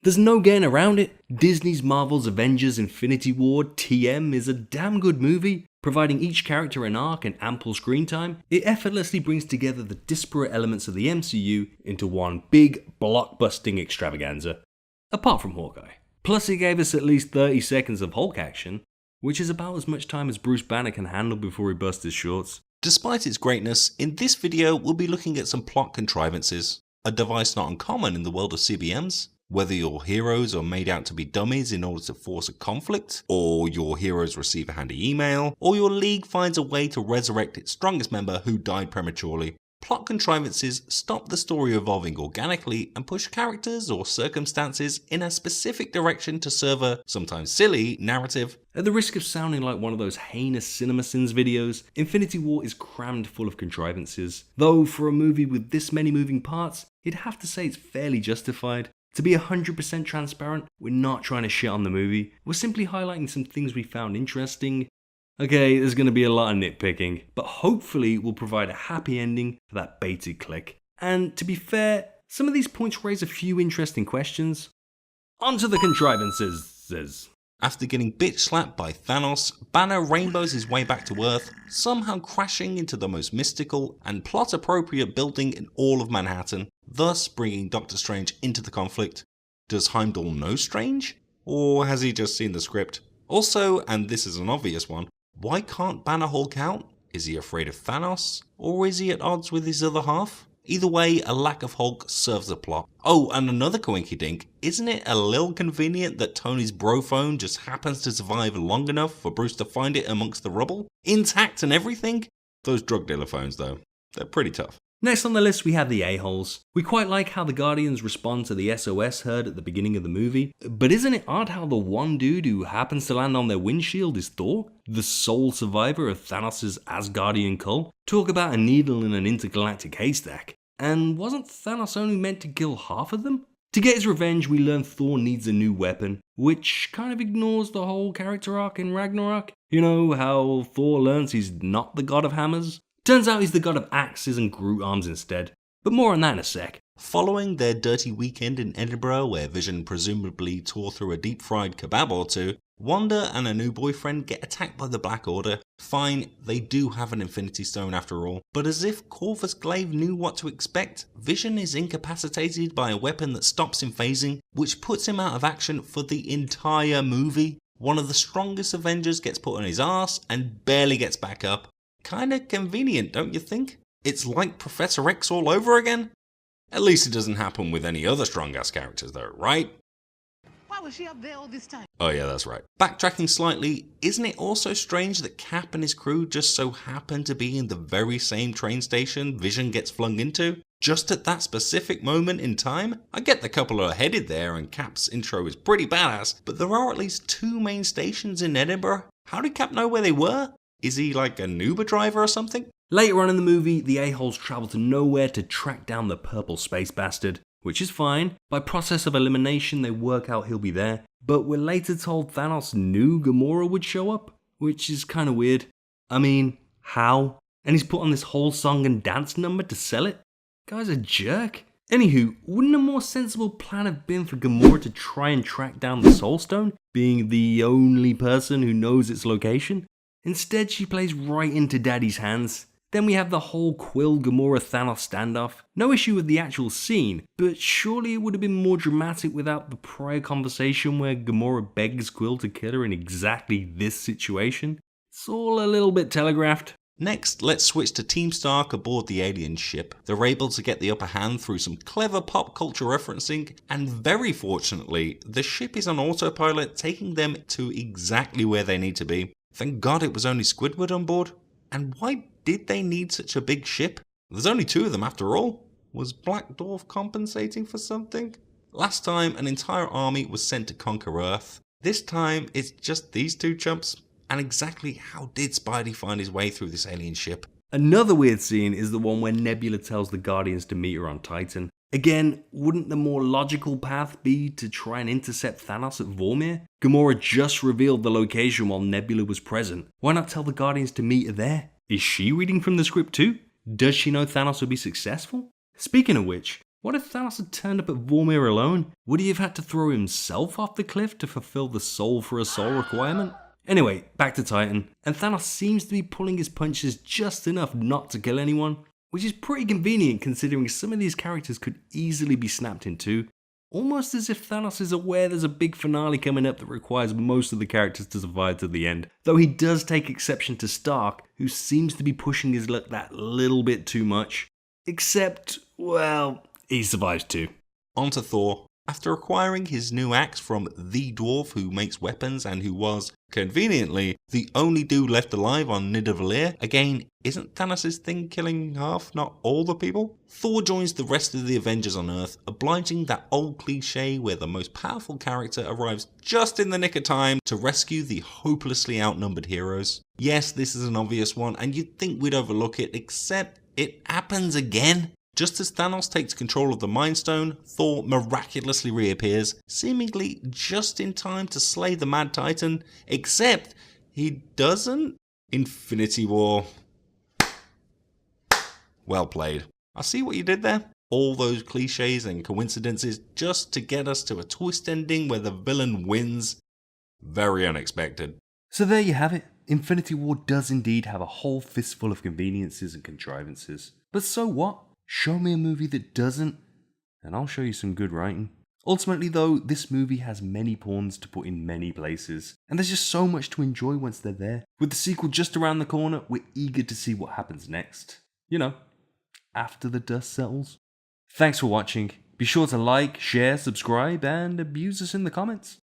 There's no getting around it. Disney's Marvel's Avengers Infinity War TM is a damn good movie. Providing each character an arc and ample screen time, it effortlessly brings together the disparate elements of the MCU into one big, blockbusting extravaganza. Apart from Hawkeye. Plus it gave us at least 30 seconds of Hulk action, which is about as much time as Bruce Banner can handle before he busts his shorts. Despite its greatness, in this video we'll be looking at some plot contrivances, a device not uncommon in the world of CBMs. Whether your heroes are made out to be dummies in order to force a conflict, or your heroes receive a handy email, or your league finds a way to resurrect its strongest member who died prematurely. Plot contrivances stop the story evolving organically and push characters or circumstances in a specific direction to serve a, sometimes silly, narrative. At the risk of sounding like one of those heinous CinemaSins videos, Infinity War is crammed full of contrivances. Though for a movie with this many moving parts, you'd have to say it's fairly justified. To be 100% transparent, we're not trying to shit on the movie, we're simply highlighting some things we found interesting. Okay, there's going to be a lot of nitpicking, but hopefully we'll provide a happy ending for that baited click. And to be fair, some of these points raise a few interesting questions. On to the contrivances. After getting bitch slapped by Thanos, Banner rainbows his way back to Earth, somehow crashing into the most mystical and plot appropriate building in all of Manhattan, thus bringing Doctor Strange into the conflict. Does Heimdall know Strange? Or has he just seen the script? Also, and this is an obvious one, why can't Banner Hulk out? Is he afraid of Thanos? Or is he at odds with his other half? Either way, a lack of Hulk serves the plot. Oh, and another coinky-dink, isn't it a little convenient that Tony's bro phone just happens to survive long enough for Bruce to find it amongst the rubble? Intact and everything? Those drug dealer phones though, they're pretty tough. Next on the list we have the a-holes. We quite like how the Guardians respond to the SOS heard at the beginning of the movie, but isn't it odd how the one dude who happens to land on their windshield is Thor, the sole survivor of Thanos' Asgardian cult? Talk about a needle in an intergalactic haystack. And wasn't Thanos only meant to kill half of them? To get his revenge, we learn Thor needs a new weapon, which kind of ignores the whole character arc in Ragnarok. You know how Thor learns he's not the god of hammers? Turns out he's the god of axes and Groot arms instead. But more on that in a sec. Following their dirty weekend in Edinburgh where Vision presumably tore through a deep fried kebab or two, Wanda and her new boyfriend get attacked by the Black Order. Fine, they do have an Infinity Stone after all, but as if Corvus Glaive knew what to expect, Vision is incapacitated by a weapon that stops him phasing, which puts him out of action for the entire movie. One of the strongest Avengers gets put on his arse and barely gets back up. Kinda convenient, don't you think? It's like Professor X all over again? At least it doesn't happen with any other strong-ass characters though, right? Why was she up there all this time? Oh yeah, that's right. Backtracking slightly, isn't it also strange that Cap and his crew just so happen to be in the very same train station Vision gets flung into? Just at that specific moment in time? I get the couple are headed there and Cap's intro is pretty badass, but there are at least 2 main stations in Edinburgh. How did Cap know where they were? Is he like an Uber driver or something? Later on in the movie, the a-holes travel to nowhere to track down the purple space bastard, which is fine. By process of elimination, they work out he'll be there. But we're later told Thanos knew Gamora would show up, which is kinda weird. I mean, how? And he's put on this whole song and dance number to sell it? Guy's a jerk. Anywho, wouldn't a more sensible plan have been for Gamora to try and track down the Soul Stone, being the only person who knows its location? Instead, she plays right into Daddy's hands. Then we have the whole Quill Gamora Thanos standoff. No issue with the actual scene, but surely it would have been more dramatic without the prior conversation where Gamora begs Quill to kill her in exactly this situation. It's all a little bit telegraphed. Next, let's switch to Team Stark aboard the alien ship. They're able to get the upper hand through some clever pop culture referencing, and very fortunately, the ship is on autopilot, taking them to exactly where they need to be. Thank God it was only Squidward on board. And why did they need such a big ship? There's only 2 of them after all. Was Black Dwarf compensating for something? Last time, an entire army was sent to conquer Earth. This time, it's just these 2 chumps. And exactly how did Spidey find his way through this alien ship? Another weird scene is the one where Nebula tells the Guardians to meet her on Titan. Again, wouldn't the more logical path be to try and intercept Thanos at Vormir? Gamora just revealed the location while Nebula was present. Why not tell the Guardians to meet her there? Is she reading from the script too? Does she know Thanos will be successful? Speaking of which, What if Thanos had turned up at Vormir alone? Would he have had to throw himself off the cliff to fulfill the soul for a soul requirement? Anyway, back to Titan, and Thanos seems to be pulling his punches just enough not to kill anyone, which is pretty convenient considering some of these characters could easily be snapped in two. Almost as if Thanos is aware there's a big finale coming up that requires most of the characters to survive to the end. Though he does take exception to Stark, who seems to be pushing his luck that little bit too much. Except, well, he survives too. On to Thor. After acquiring his new axe from the dwarf who makes weapons and who was, conveniently, the only dude left alive on Nidavellir, again, isn't Thanos' thing killing half, not all the people? Thor joins the rest of the Avengers on Earth, obliging that old cliche where the most powerful character arrives just in the nick of time to rescue the hopelessly outnumbered heroes. Yes, this is an obvious one, and you'd think we'd overlook it, except it happens again. Just as Thanos takes control of the Mind Stone, Thor miraculously reappears, seemingly just in time to slay the Mad Titan, except he doesn't? Infinity War. Well played. I see what you did there. All those cliches and coincidences just to get us to a twist ending where the villain wins. Very unexpected. So there you have it. Infinity War does indeed have a whole fistful of conveniences and contrivances. But so what? Show me a movie that doesn't, and I'll show you some good writing. Ultimately though, this movie has many pawns to put in many places, and there's just so much to enjoy once they're there. With the sequel just around the corner, we're eager to see what happens next. You know, after the dust settles. Thanks for watching. Be sure to like, share, subscribe, and abuse us in the comments.